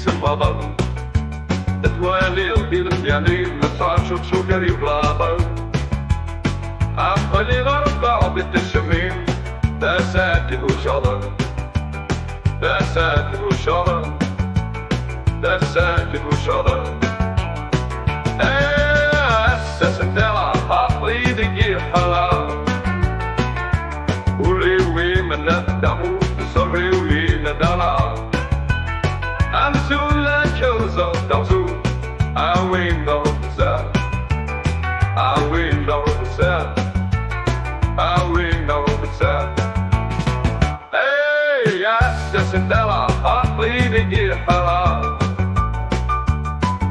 البطل تتوالي البيض يعني متعشق سكري بلاطل عقلي غربع بالتسميم داسات وشرر داسات وشرر داسات وشرر أساس الدلع عقلي دقي حلال ولي من الدمو صري وين الدلع أنسو لا كوزو دوزو أوين دوزا أوين دوزا أوين دوزا أي أساس الدلع عقلي دقي حلال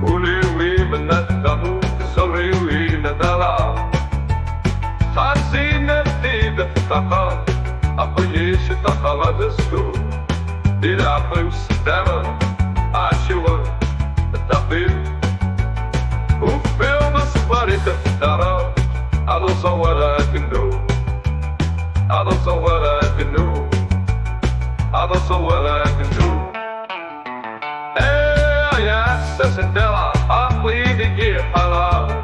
ولي من الدمو صري وين الدلع خاسين الديد افتقر أقيش تقر دستور ديد عقلي والسدامة عاشور التقدير وفي مصبري تفترى على صورات النور على صورات النور على صورات النور ايه يا أساس الدلع عقلي دقي حلال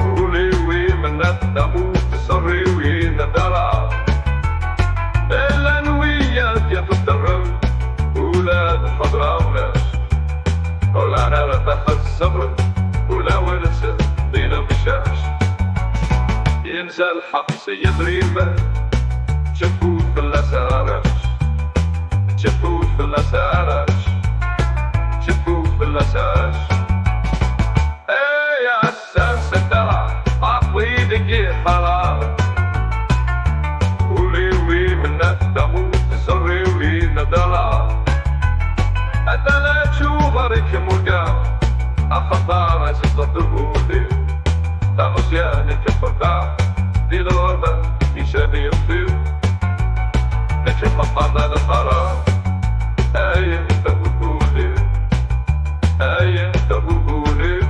ولي من الدمو صري وين الدلع الأنويات يتضرر ولاد الخضراء وناس ولا أنا رتخ الصبر ولا ورث دين المشاش ينسى الحق سيد ريبة شفوت في الأسارش شفوت في الأسارش شفوت في الأسارش ايه يا أساس الدلع عقلي دقي حلال ولي من الدمو صري وين الدلع أتلا تشوف عليك مرقا أخطار ستطلبوا لي تغسيان كفرقا دي الغربة يشابي يطير نشف مقانا الخراب أين تبقوا لي أين تبقوا لي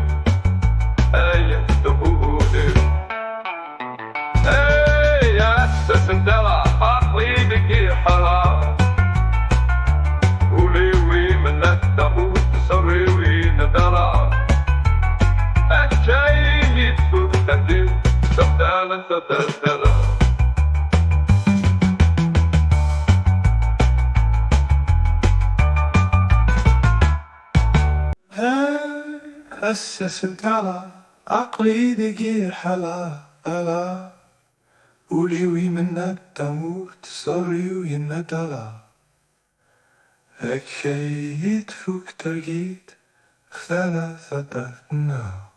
أين تبقوا لي أي يا أساس الدلع عقلي بكي حرام ولي من الدمو صري وين الدلع الشاي يدفو تدير تبدال تتدلع أساس الدلع عقلي دقي حلا ولي من الدمو صري وين الدلع هكا يدفوك ترقيد ثلاثة نار